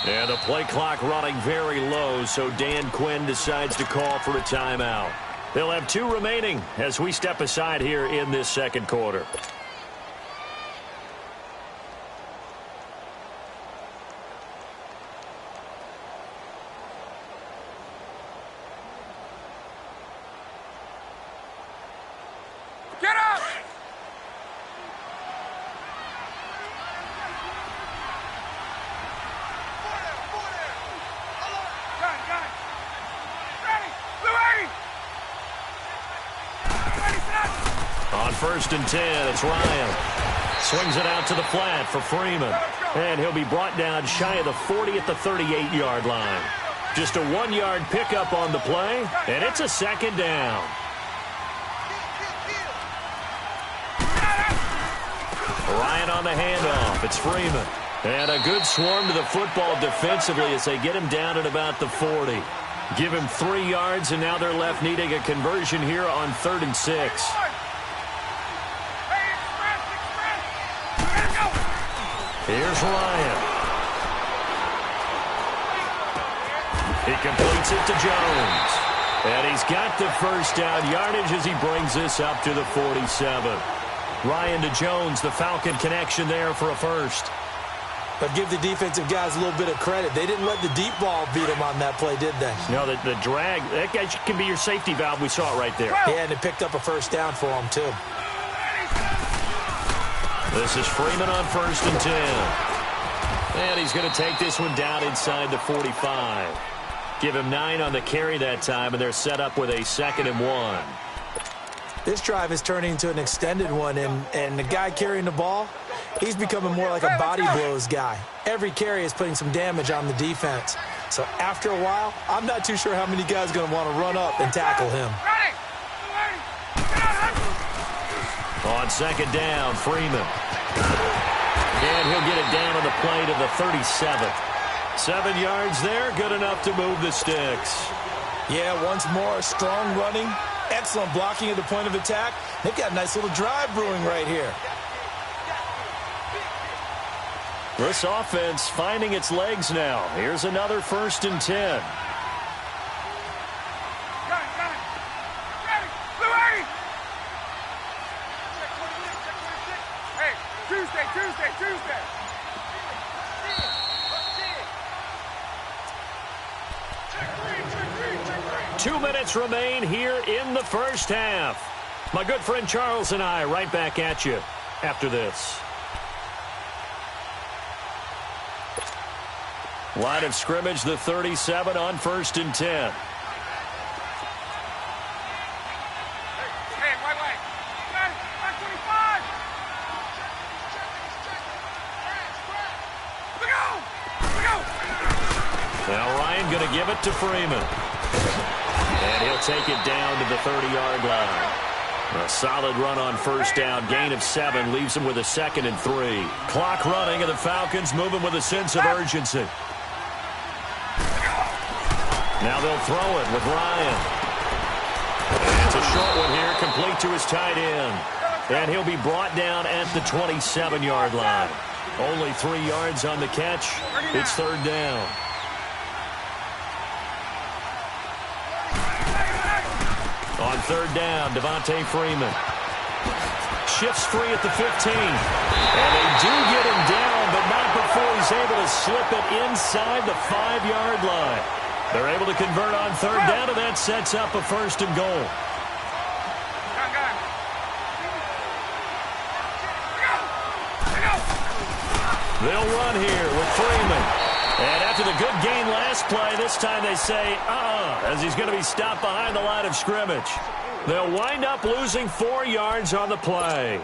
And the play clock running very low, so Dan Quinn decides to call for a timeout. They'll have 2 remaining as we step aside here in this second quarter. Get up! On 1st and 10, it's Ryan. Swings it out to the flat for Freeman. And he'll be brought down shy of the 40 at the 38-yard line. Just a 1-yard pickup on the play, and it's a second down. Ryan on the handoff. It's Freeman. And a good swarm to the football defensively as they get him down at about the 40. Give him 3 yards, and now they're left needing a conversion here on 3rd and 6. Here's Ryan. He completes it to Jones. And he's got the first down yardage as he brings this up to the 47. Ryan to Jones, the Falcon connection there for a first. But give the defensive guys a little bit of credit. They didn't let the deep ball beat them on that play, did they? No, the drag, that guy can be your safety valve. We saw it right there. Yeah, and it picked up a first down for him, too. This is Freeman on 1st and 10. And he's going to take this one down inside the 45. Give him 9 on the carry that time, and they're set up with a 2nd and 1. This drive is turning into an extended one, and the guy carrying the ball, he's becoming more like a body blows guy. Every carry is putting some damage on the defense. So after a while, I'm not too sure how many guys are going to want to run up and tackle him. On 2nd down, Freeman. And he'll get it down on the play to the 37. 7 yards there, good enough to move the sticks. Yeah, once more, strong running, excellent blocking at the point of attack. They've got a nice little drive brewing right here. This offense finding its legs now. Here's another 1st and 10. Tuesday. 2 minutes remain here in the first half. My good friend Charles and I right back at you after this. Line of scrimmage, the 37 on 1st and 10. Now Ryan going to give it to Freeman. And he'll take it down to the 30-yard line. A solid run on 1st down. Gain of 7 leaves him with a 2nd and 3. Clock running, and the Falcons moving with a sense of urgency. Now they'll throw it with Ryan. And it's a short one here, complete to his tight end. And he'll be brought down at the 27-yard line. Only 3 yards on the catch. It's 3rd down. On 3rd down, Devontae Freeman. Shifts free at the 15. And they do get him down, but not before he's able to slip it inside the 5-yard line. They're able to convert on 3rd down, and that sets up a 1st and goal. They'll run here with Freeman. And after the good gain last play, this time they say, as he's going to be stopped behind the line of scrimmage. They'll wind up losing 4 yards on the play.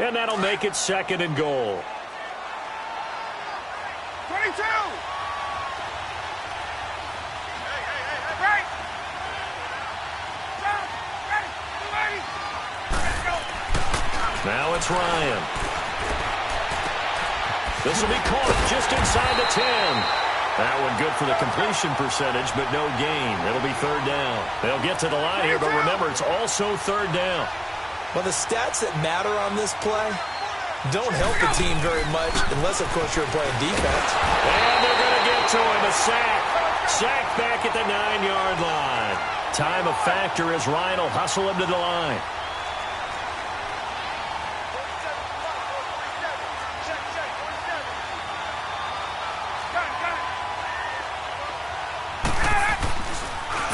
And that'll make it 2nd and goal. 22! Right! Now it's Ryan. This will be caught just inside the 10. That one good for the completion percentage, but no gain. It'll be 3rd down. They'll get to the line here, but remember, it's also 3rd down. Well, the stats that matter on this play don't help the team very much, unless, of course, you're playing defense. And they're going to get to a sack. Sacked back at the 9-yard line. Time a factor as Ryan will hustle him to the line.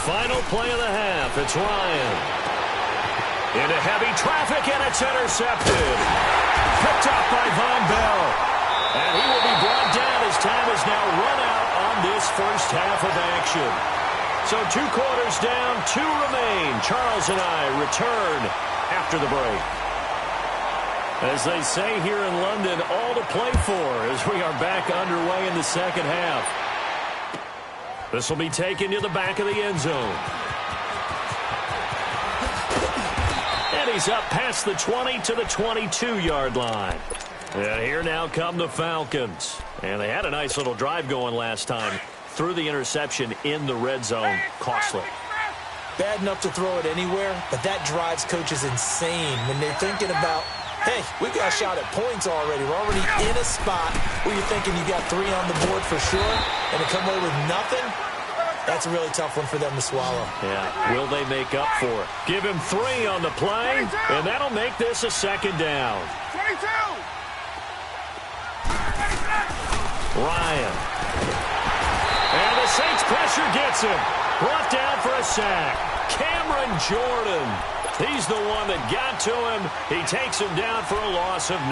Final play of the half. It's Ryan. Into heavy traffic, and it's intercepted. Picked up by Von Bell. And he will be brought down as time is now run out on this first half of action. So 2 quarters down, 2 remain. Charles and I return after the break. As they say here in London, all to play for as we are back underway in the second half. This will be taken to the back of the end zone. And he's up past the 20 to the 22-yard line. And here now come the Falcons. And they had a nice little drive going last time. Threw the interception in the red zone. Costly. Bad enough to throw it anywhere, but that drives coaches insane when they're thinking about, hey, we got a shot at points already. We're already in a spot where you're thinking you got 3 on the board for sure, and to come away with nothing, that's a really tough one for them to swallow. Yeah, will they make up for it? Give him 3 on the play, 22. and that'll make this a second down. 22. Ryan. And the Saints pressure gets him. Brought down for a sack. Cameron Jordan. He's the one that got to him. He takes him down for a loss of 9.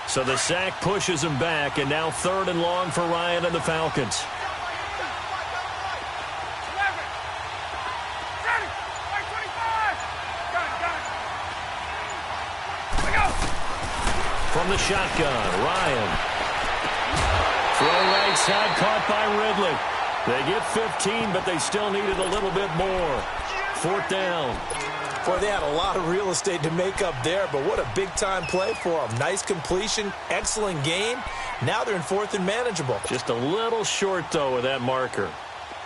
So the sack pushes him back, and now 3rd and long for Ryan and the Falcons. From the shotgun, Ryan. Throw right side, caught by Ridley. They get 15, but they still needed a little bit more. 4th down. Boy, they had a lot of real estate to make up there, but what a big-time play for them. Nice completion, excellent gain. Now they're in 4th and manageable. Just a little short, though, with that marker.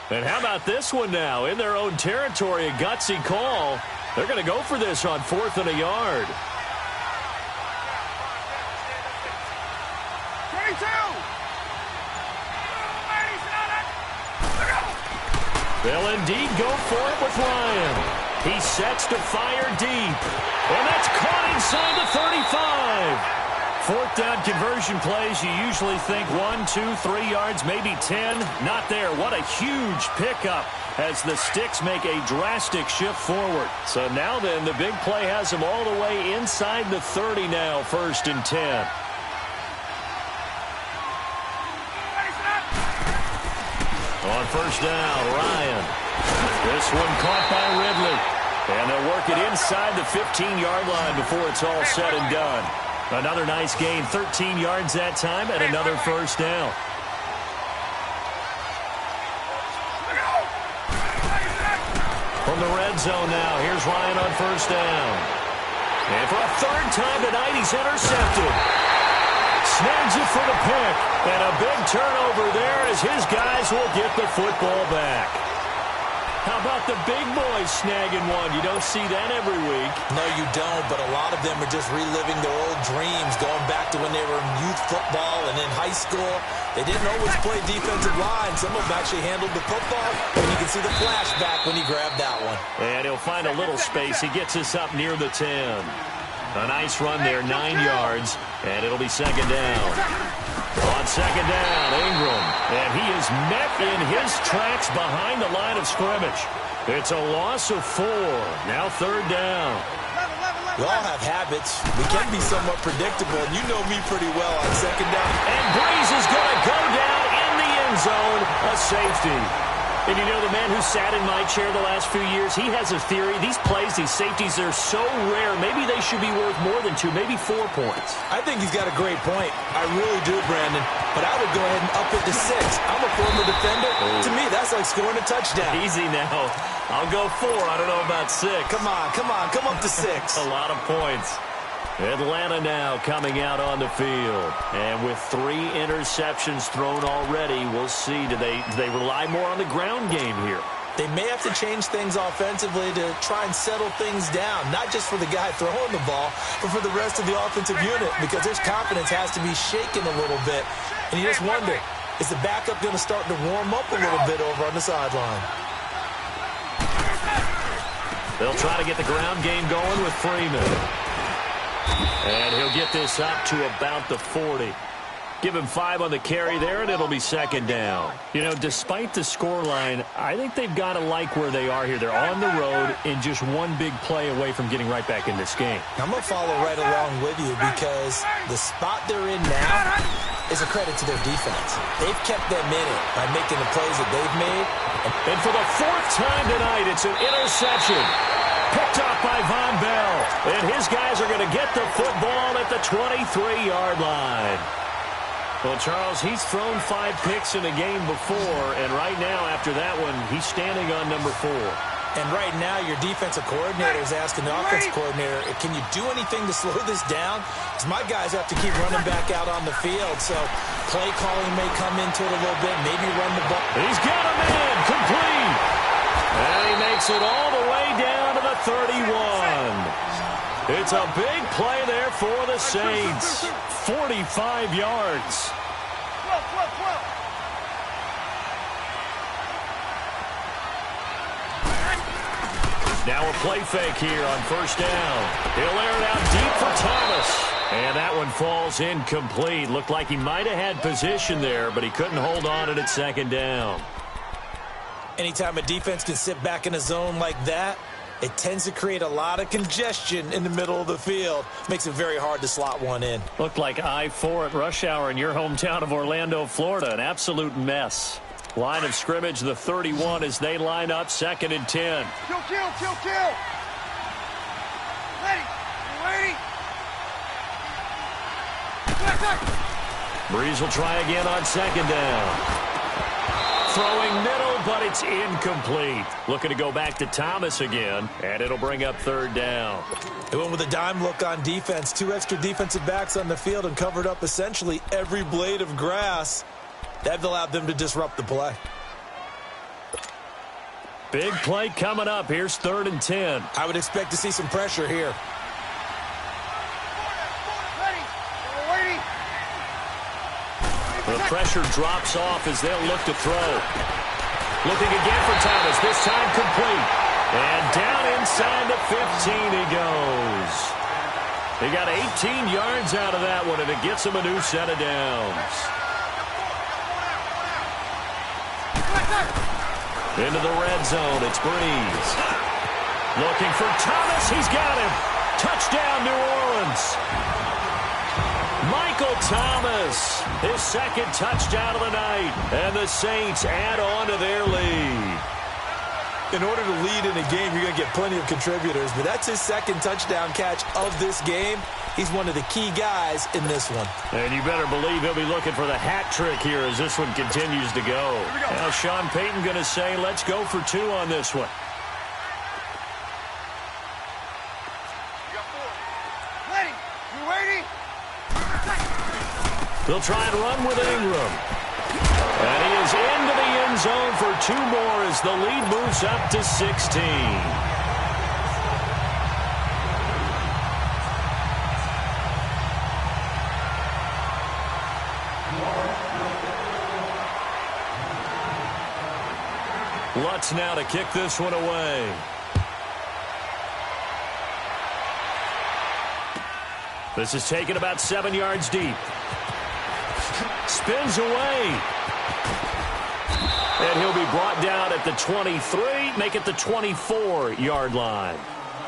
And how about this one now? In their own territory, a gutsy call. They're going to go for this on 4th and a yard. 22. They'll indeed go for it with Ryan. He sets to fire deep. And that's caught inside the 35. 4th down conversion plays, you usually think 1, 2, 3 yards, maybe 10. Not there. What a huge pickup as the sticks make a drastic shift forward. So now then, the big play has him all the way inside the 30 now, 1st and 10. On 1st down, Ryan. This one caught by Ridley. And they'll work it inside the 15-yard line before it's all said and done. Another nice gain, 13 yards that time, and another 1st down. From the red zone now, here's Ryan on 1st down. And for a 3rd time tonight, he's intercepted. Snags it for the pick. And a big turnover there as his guys will get the football back. How about the big boys snagging one? You don't see that every week. No, you don't, but a lot of them are just reliving their old dreams, going back to when they were in youth football and in high school. They didn't always play defensive line. Some of them actually handled the football, and you can see the flashback when he grabbed that one. And he'll find a little space. He gets us up near the 10. A nice run there, 9 yards, and it'll be 2nd down. On 2nd down, Ingram. And he is met in his tracks behind the line of scrimmage. It's a loss of 4. Now 3rd down. We all have habits. We can be somewhat predictable, and you know me pretty well on 2nd down. And Breeze is going to go down in the end zone, a safety. And you know, the man who sat in my chair the last few years, he has a theory. These plays, these safeties, they're so rare. Maybe they should be worth more than 2, maybe 4 points. I think he's got a great point. I really do, Brandon. But I would go ahead and up it to 6. I'm a former defender. To me, that's like scoring a touchdown. Easy now. I'll go 4. I don't know about 6. Come on. Come up to 6. A lot of points. Atlanta now coming out on the field. And with 3 interceptions thrown already, we'll see. Do they rely more on the ground game here? They may have to change things offensively to try and settle things down, not just for the guy throwing the ball, but for the rest of the offensive unit, because his confidence has to be shaken a little bit. And you just wonder, is the backup going to start to warm up a little bit over on the sideline? They'll try to get the ground game going with Freeman. And he'll get this up to about the 40. Give him 5 on the carry there, and it'll be second down. You know, despite the scoreline, I think they've got to like where they are here. They're on the road and just one big play away from getting right back in this game. I'm going to follow right along with you because the spot they're in now is a credit to their defense. They've kept them in it by making the plays that they've made. And for the 4th time tonight, it's an interception. Picked off by Von Bell. And his guys are going to get the football at the 23-yard line. Well, Charles, he's thrown 5 picks in a game before, and right now, after that one, he's standing on number 4. And right now, your defensive coordinator is asking the offensive coordinator, can you do anything to slow this down? Because my guys have to keep running back out on the field, so play calling may come into it a little bit, maybe run the ball. He's got him in, complete. And he makes it all the way down to the 31. It's a big play there for the Saints. 45 yards. Now a play fake here on first down. He'll air it out deep for Thomas. And that one falls incomplete. Looked like he might have had position there, but he couldn't hold on it at second down. Anytime a defense can sit back in a zone like that, it tends to create a lot of congestion in the middle of the field. Makes it very hard to slot one in. Looked like I-4 at rush hour in your hometown of Orlando, Florida. An absolute mess. Line of scrimmage, the 31 as they line up, 2nd and 10. Kill, kill, kill, kill. Ready. You ready? Breeze will try again on 2nd down. Throwing middle, but it's incomplete. Looking to go back to Thomas again, and it'll bring up 3rd down. They went with a dime look on defense. 2 extra defensive backs on the field and covered up essentially every blade of grass. That allowed them to disrupt the play. Big play coming up. Here's 3rd and 10. I would expect to see some pressure here. The pressure drops off as they'll look to throw. Looking again for Thomas, this time complete. And down inside the 15 he goes. He got 18 yards out of that one, and it gets him a new set of downs. Into the red zone, it's Breeze. Looking for Thomas, he's got him. Touchdown, New Orleans. Michael Thomas, his 2nd touchdown of the night, and the Saints add on to their lead. In order to lead in a game, you're going to get plenty of contributors, but that's his 2nd touchdown catch of this game. He's one of the key guys in this one. And you better believe he'll be looking for the hat trick here as this one continues to go. Now Sean Payton going to say, let's go for 2 on this one. Ready. You ready? They'll try and run with Ingram. And he is into the end zone for 2 more as the lead moves up to 16. Lutz now to kick this one away. This is taken about 7 yards deep. Spins away. And he'll be brought down at the 23, make it the 24-yard line.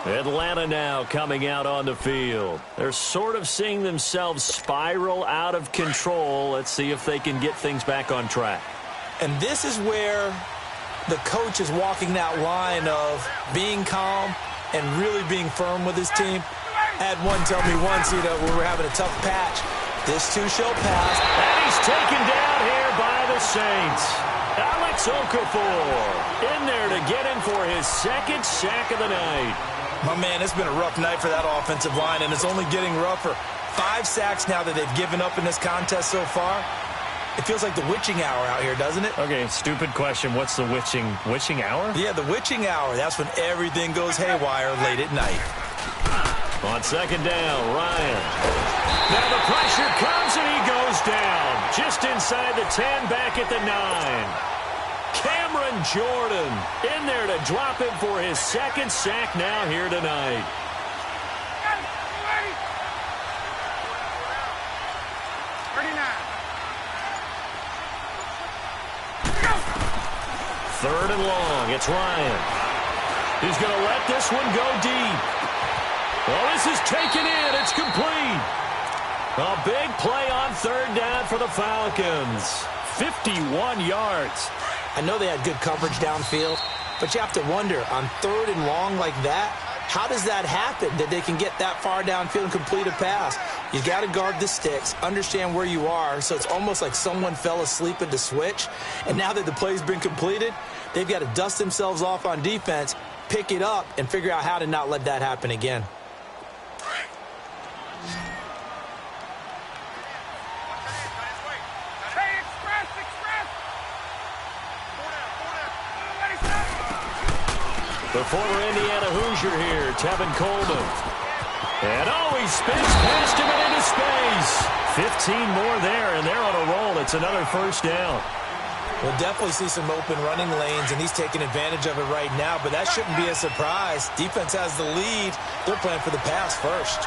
Atlanta now coming out on the field. They're sort of seeing themselves spiral out of control. Let's see if they can get things back on track. And this is where the coach is walking that line of being calm and really being firm with his team. I had one tell me once, we were having a tough patch. This too shall pass. And he's taken down here by the Saints. Alex Okafor in there to get him for his second sack of the night. My man, it's been a rough night for that offensive line, and it's only getting rougher. 5 sacks now that they've given up in this contest so far. It feels like the witching hour out here, doesn't it? Okay, stupid question. What's the witching hour? Yeah, the witching hour. That's when everything goes haywire late at night. On second down, Ryan. Now the pressure comes and he goes down. Just inside the 10, back at the 9. Cameron Jordan in there to drop him for his second sack now here tonight. Third and long. It's Ryan. He's going to let this one go deep. Well, this is taken in. It's complete. A big play on third down for the Falcons. 51 yards. I know they had good coverage downfield, but you have to wonder, on third and long like that, how does that happen, that they can get that far downfield and complete a pass? You got to guard the sticks, understand where you are, so it's almost like someone fell asleep at the switch, and now that the play's been completed, they've got to dust themselves off on defense, pick it up, and figure out how to not let that happen again. The former Indiana Hoosier here, Tevin Coleman. And he spins past him and into space. 15 more there, and they're on a roll. It's another first down. We'll definitely see some open running lanes, and he's taking advantage of it right now, but that shouldn't be a surprise. Defense has the lead. They're playing for the pass first.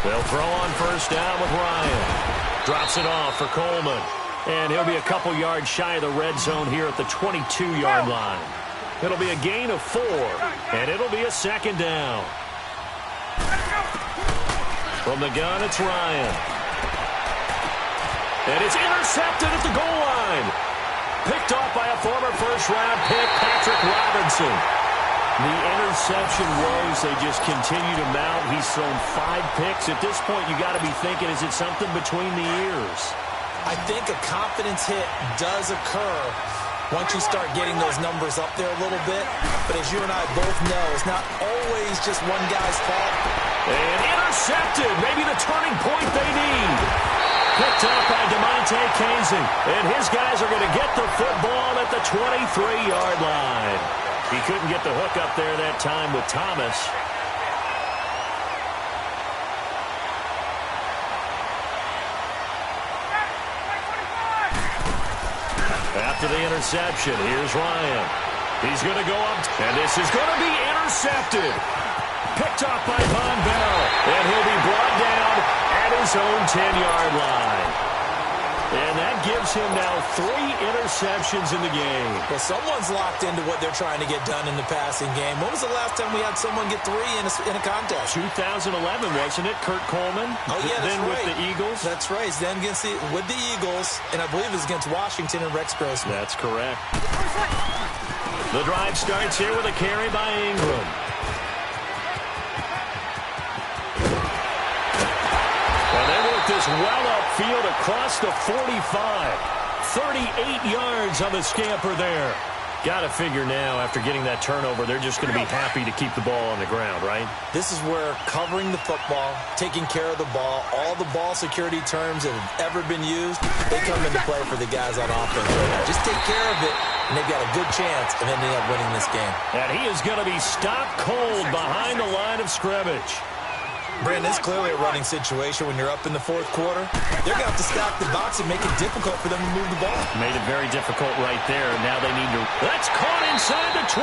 They'll throw on first down with Ryan. Drops it off for Coleman. And he'll be a couple yards shy of the red zone here at the 22-yard line. It'll be a gain of 4, and it'll be a second down. From the gun, it's Ryan. And it's intercepted at the goal line. Picked off by a former first-round pick, Patrick Robinson. The interception woes, they just continue to mount. He's thrown 5 picks. At this point, you got to be thinking, is it something between the ears? I think a confidence hit does occur once you start getting those numbers up there a little bit. But as you and I both know, it's not always just one guy's fault. And intercepted, maybe the turning point they need. Picked up by DeMonte Casey. And his guys are going to get the football at the 23-yard line. He couldn't get the hook up there that time with Thomas. After the interception, here's Ryan. He's going to go up, and this is going to be intercepted. Picked off by Von Bell, and he'll be brought down at his own 10-yard line. And that gives him now 3 interceptions in the game. Well, someone's locked into what they're trying to get done in the passing game. When was the last time we had someone get 3 in a contest? 2011, wasn't it? Kurt Coleman? Oh, yeah, that's then right. With the Eagles? That's right. Then with the Eagles, and I believe it was against Washington and Rex Grossman. That's correct. The drive starts here with a carry by Ingram. This well upfield across the 45. 38 yards on the scamper there. Got to figure now, after getting that turnover, they're just going to be happy to keep the ball on the ground, right? This is where covering the football, taking care of the ball, all the ball security terms that have ever been used, they come into play for the guys on offense right now. Just take care of it, and they've got a good chance of ending up winning this game. And he is going to be stopped cold behind the line of scrimmage. Brandon, it's clearly a running situation when you're up in the 4th quarter. They're going to have to stack the box and make it difficult for them to move the ball. Made it very difficult right there. Now they need to... That's caught inside the 20.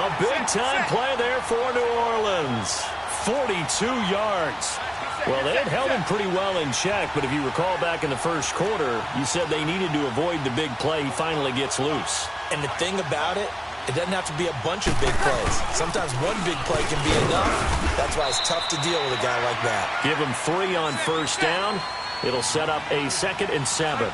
A big-time play there for New Orleans. 42 yards. Well, they had held him pretty well in check, but if you recall back in the first quarter, you said they needed to avoid the big play. He finally gets loose. And the thing about it, it doesn't have to be a bunch of big plays. Sometimes one big play can be enough. That's why it's tough to deal with a guy like that. Give him 3 on first down. It'll set up a 2nd and 7.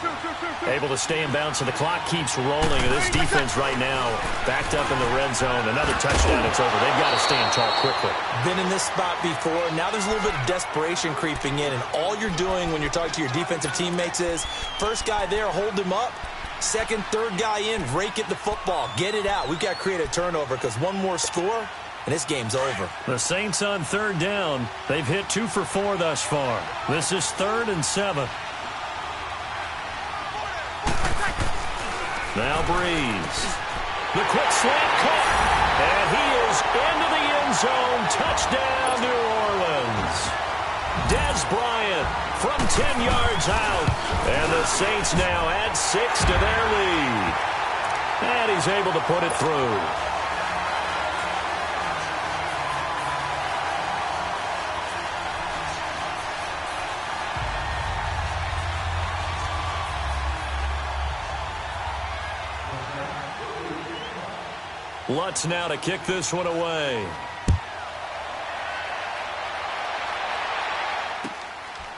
Able to stay in bounds, and the clock keeps rolling. And this defense right now backed up in the red zone. Another touchdown, it's over. They've got to stand tall quickly. Been in this spot before. Now there's a little bit of desperation creeping in, and all you're doing when you're talking to your defensive teammates is, first guy there, hold him up. Second, third guy in, rake at the football. Get it out. We've got to create a turnover because one more score, and this game's over. The Saints on 3rd down. They've hit 2 for 4 thus far. This is 3rd and 7. Now Breeze. The quick slant caught. And he is into the end zone. Touchdown, New Orleans. Dez Bryant from 10 yards out. And the Saints now add 6 to their lead. And he's able to put it through. Lutz now to kick this one away.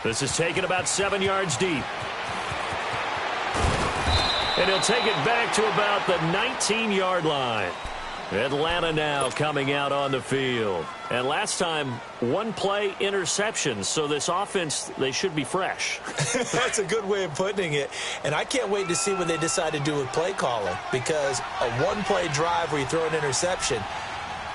This is taken about 7 yards deep. And he'll take it back to about the 19-yard line. Atlanta now coming out on the field. And last time, 1 play interception. So this offense, they should be fresh. That's a good way of putting it. And I can't wait to see what they decide to do with play calling. Because a 1-play drive where you throw an interception,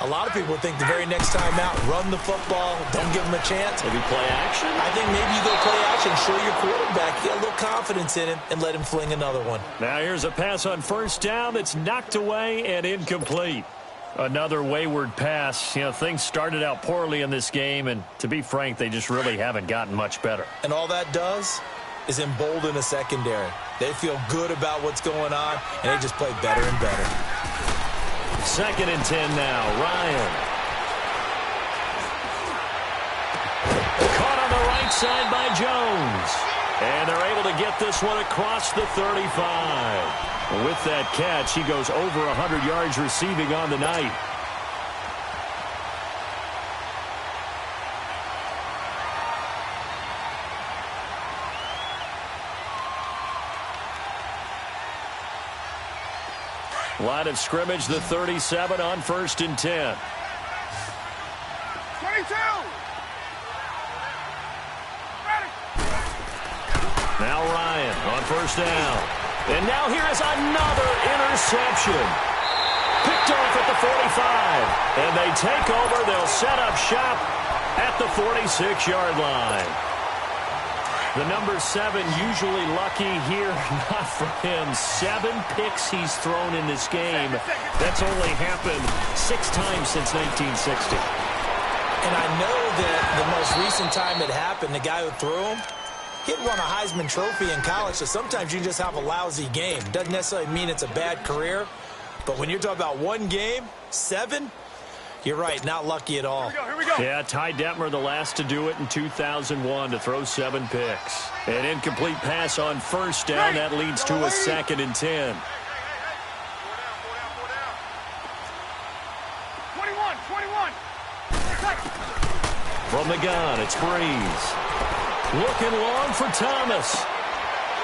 a lot of people think the very next time out, run the football, don't give them a chance. Maybe play action? I think maybe you go play action, show your quarterback, get a little confidence in him, and let him fling another one. Now here's a pass on 1st down that's knocked away and incomplete. Another wayward pass. You know, things started out poorly in this game, and to be frank, they just really haven't gotten much better. And all that does is embolden a secondary. They feel good about what's going on, and they just play better and better. 2nd and 10 now. Ryan. Caught on the right side by Jones. And they're able to get this one across the 35. With that catch, he goes over 100 yards receiving on the night. Line of scrimmage, the 37 on 1st and 10. 22. Now Ryan on 1st down. And now here is another interception. Picked off at the 45. And they take over. They'll set up shop at the 46-yard line. The number 7 usually lucky here. Not for him. 7 picks he's thrown in this game. That's only happened 6 times since 1960. And I know that the most recent time it happened, the guy who threw him, he'd won a Heisman Trophy in college, so sometimes you just have a lousy game. Doesn't necessarily mean it's a bad career, but when you're talking about 1 game, 7, you're right, not lucky at all. Here we go. Yeah, Ty Detmer the last to do it in 2001 to throw 7 picks. An incomplete pass on 1st down. That leads to a 2nd and 10. 21. From the gun, it's Breeze. Looking long for Thomas.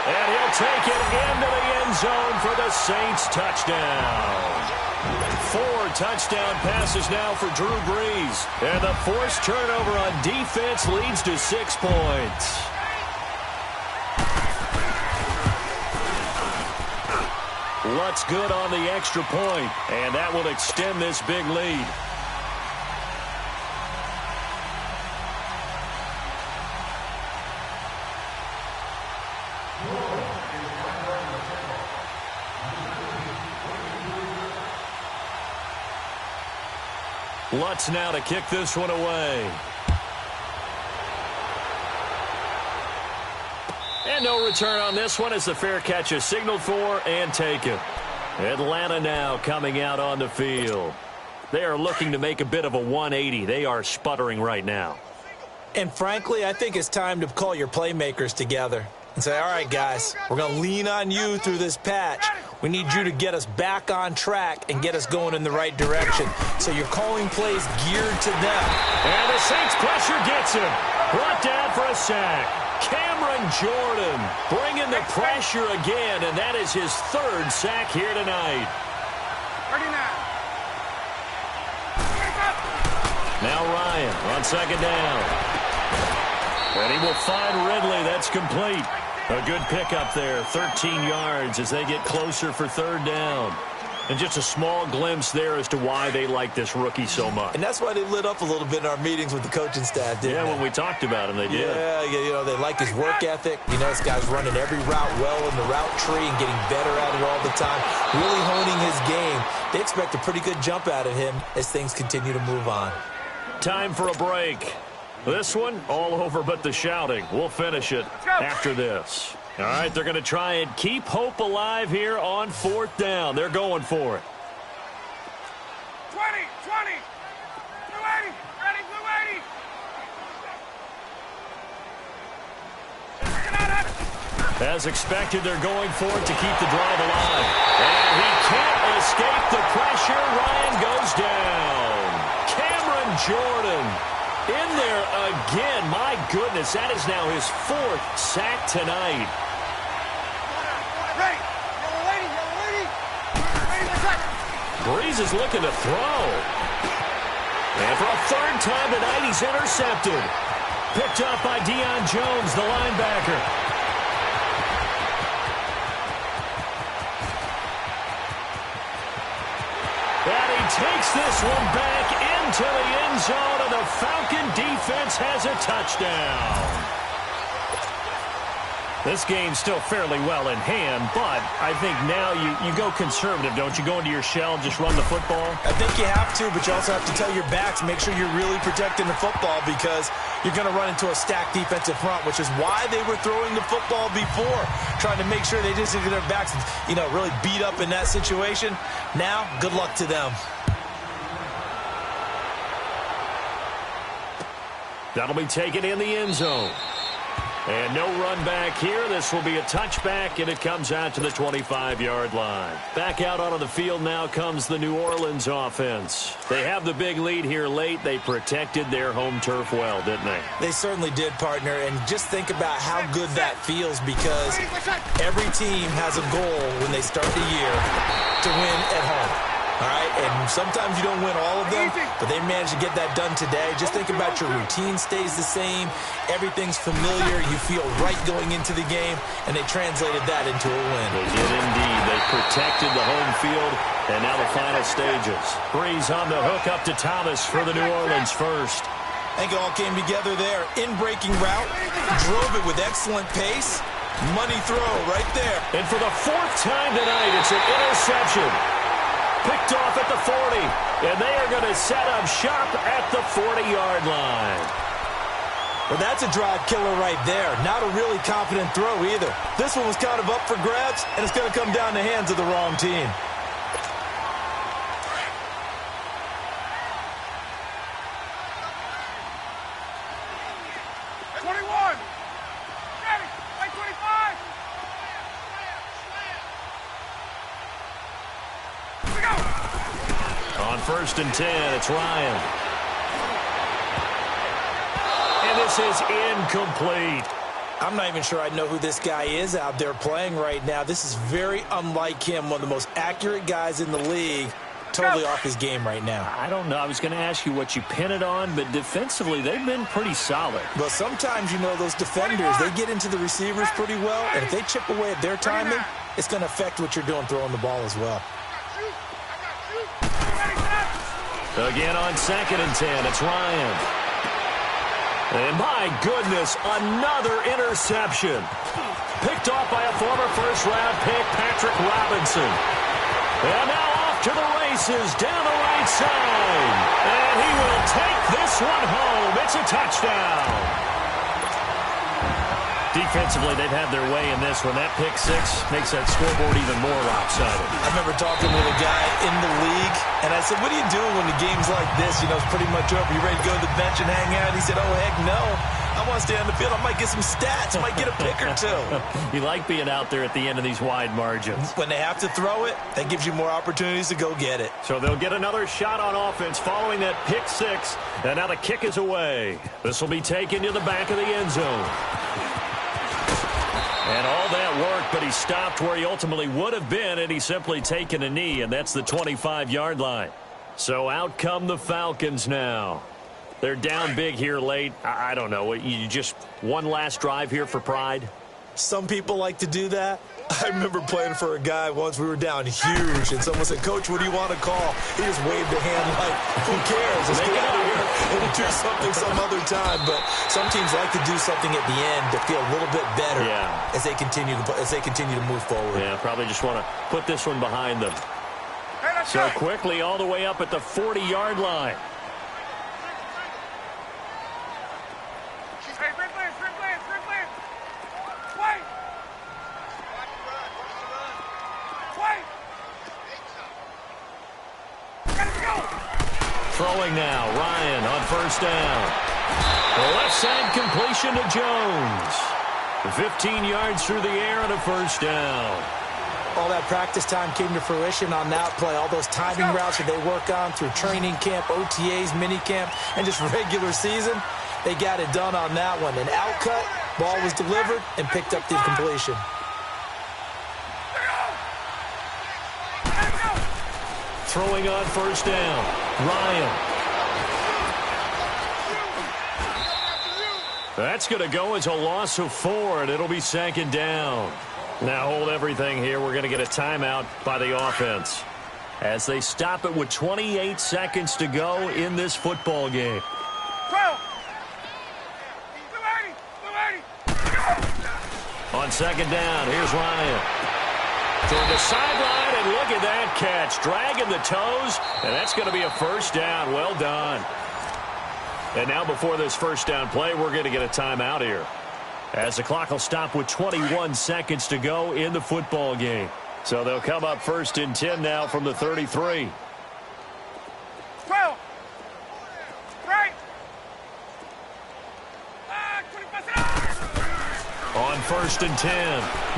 And he'll take it into the end zone for the Saints touchdown. 4 touchdown passes now for Drew Brees. And the forced turnover on defense leads to 6 points. Lutz good on the extra point, and that will extend this big lead. Lutz now to kick this one away. And no return on this one as the fair catch is signaled for and taken. Atlanta now coming out on the field. They are looking to make a bit of a 180. They are sputtering right now. And frankly, I think it's time to call your playmakers together and say, all right, guys, we're going to lean on you through this patch. We need you to get us back on track and get us going in the right direction. So you're calling plays geared to them. And the Saints pressure gets him. Brought down for a sack. Cameron Jordan bringing the pressure again, and that is his third sack here tonight. 39. Now Ryan on second down. And he will find Ridley. That's complete. A good pickup there, 13 yards as they get closer for third down. And just a small glimpse there as to why they like this rookie so much. And that's why they lit up a little bit in our meetings with the coaching staff, didn't they? When we talked about him, they did. Yeah, you know, they like his work ethic. You know, this guy's running every route well in the route tree and getting better at it all the time, really honing his game. They expect a pretty good jump out of him as things continue to move on. Time for a break. This one, all over but the shouting. We'll finish it after this. All right, they're going to try and keep hope alive here on fourth down. They're going for it. 20, 20. Blue 80. Ready, blue 80. As expected, they're going for it to keep the drive alive. And he can't escape the pressure. Ryan goes down. Cameron Jordan in there again. My goodness, that is now his fourth sack tonight. Ready. Yellow lady, yellow lady. Ready to attack. Breeze is looking to throw. And for a third time tonight, he's intercepted. Picked up by Deion Jones, the linebacker. And he takes this one back into the end zone, and the Falcon defense has a touchdown. This game's still fairly well in hand, but I think now you go conservative, don't you? Go into your shell, just run the football? I think you have to, but you also have to tell your backs, make sure you're really protecting the football because you're going to run into a stacked defensive front, which is why they were throwing the football before, trying to make sure they just get their backs, you know, really beat up in that situation. Now, good luck to them. That'll be taken in the end zone. And no run back here. This will be a touchback, and it comes out to the 25-yard line. Back out onto the field now comes the New Orleans offense. They have the big lead here late. They protected their home turf well, didn't they? They certainly did, partner. And just think about how good that feels because every team has a goal when they start the year to win at home. All right, and sometimes you don't win all of them, but they managed to get that done today. Just think about your routine stays the same. Everything's familiar. You feel right going into the game, and they translated that into a win. They did indeed. They protected the home field, and now the final stages. Breeze on the hook up to Thomas for the New Orleans first. I think it all came together there. In-breaking route, drove it with excellent pace. Money throw right there. And for the fourth time tonight, it's an interception. Picked off at the 40, and they are going to set up shop at the 40-yard line. Well, that's a drive killer right there. Not a really confident throw either. This one was kind of up for grabs, and it's going to come down the hands of the wrong team. First and 10, it's Ryan. And this is incomplete. I'm not even sure I know who this guy is out there playing right now. This is very unlike him, one of the most accurate guys in the league. Totally off his game right now. I don't know. I was going to ask you what you pin it on, but defensively, they've been pretty solid. Well, sometimes, you know, those defenders, they get into the receivers pretty well, and if they chip away at their timing, it's going to affect what you're doing throwing the ball as well. Again on second and 10, it's Ryan. And my goodness, another interception. Picked off by a former first-round pick, Patrick Robinson. And now off to the races down the right side. And he will take this one home. It's a touchdown. Defensively, they've had their way in this one. That pick six makes that scoreboard even more lopsided. I remember talking with a guy in the league, and I said, what are you doing when the game's like this? You know, it's pretty much over. You ready to go to the bench and hang out? He said, oh, heck no. I want to stay on the field. I might get some stats. I might get a pick or two. You like being out there at the end of these wide margins. When they have to throw it, that gives you more opportunities to go get it. So they'll get another shot on offense following that pick six. And now the kick is away. This will be taken to the back of the end zone. And all that worked, but he stopped where he ultimately would have been, and he's simply taken a knee, and that's the 25-yard line. So out come the Falcons now. They're down big here late. I don't know. You just one last drive here for pride? Some people like to do that. I remember playing for a guy once. We were down huge, and someone said, "Coach, what do you want to call?" He just waved a hand like, "Who cares? Let's get out of here and do something some other time." But some teams like to do something at the end to feel a little bit better as they continue to move forward. Yeah, probably just want to put this one behind them. So quickly all the way up at the 40-yard line. Throwing now, Ryan on first down. The left side completion to Jones. 15 yards through the air and a first down. All that practice time came to fruition on that play. All those timing routes that they work on through training camp, OTAs, mini camp, and just regular season, they got it done on that one. An outcut, ball was delivered, and picked up the completion. Throwing on first down, Ryan. That's going to go as a loss of 4, and it'll be second down. Now hold everything here. We're going to get a timeout by the offense as they stop it with 28 seconds to go in this football game. On second down, here's Ryan. Toward the sideline, and look at that catch. Dragging the toes, and that's going to be a first down. Well done. And now before this first down play, we're going to get a timeout here, as the clock will stop with 21 seconds to go in the football game. So they'll come up first and 10 now from the 33. On first and 10,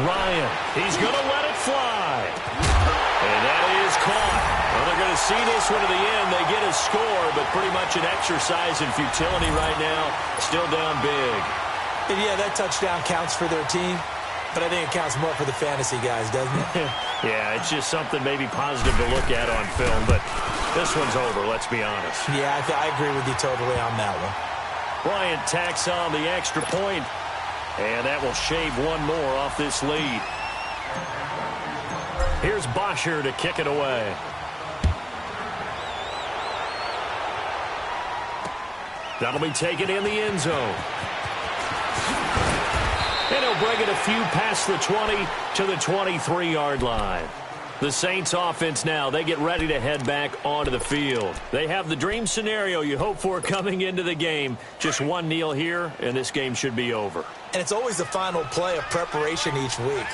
Ryan, he's going to let it fly. And that is caught. Well, they're going to see this one to the end. They get a score, but pretty much an exercise in futility right now. Still down big. And yeah, that touchdown counts for their team, but I think it counts more for the fantasy guys, doesn't it? Yeah, it's just something maybe positive to look at on film, but this one's over, let's be honest. Yeah, I agree with you totally on that one. Bryant tacks on the extra point, and that will shave one more off this lead. Here's Bosher to kick it away. That'll be taken in the end zone. And he'll bring it a few past the 20 to the 23-yard line. The Saints offense now, they get ready to head back onto the field. They have the dream scenario you hope for coming into the game. Just one kneel here, and this game should be over. And it's always the final play of preparation each week.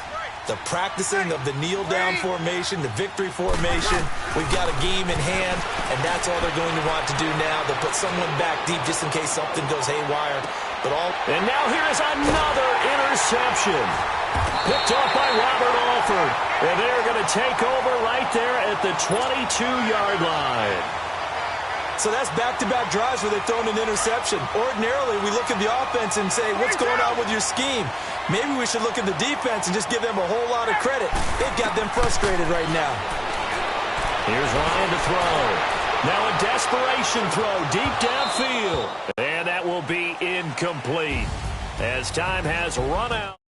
The practicing of the kneel-down formation, the victory formation. We've got a game in hand, and that's all they're going to want to do now. They'll put someone back deep just in case something goes haywire. And now here's another interception. Picked off by Robert Alford. And they're going to take over right there at the 22-yard line. So that's back-to-back drives where they've thrown an interception. Ordinarily, we look at the offense and say, what's going on with your scheme? Maybe we should look at the defense and just give them a whole lot of credit. They've got them frustrated right now. Here's Ryan to throw. Now a desperation throw deep downfield. And that will be incomplete as time has run out.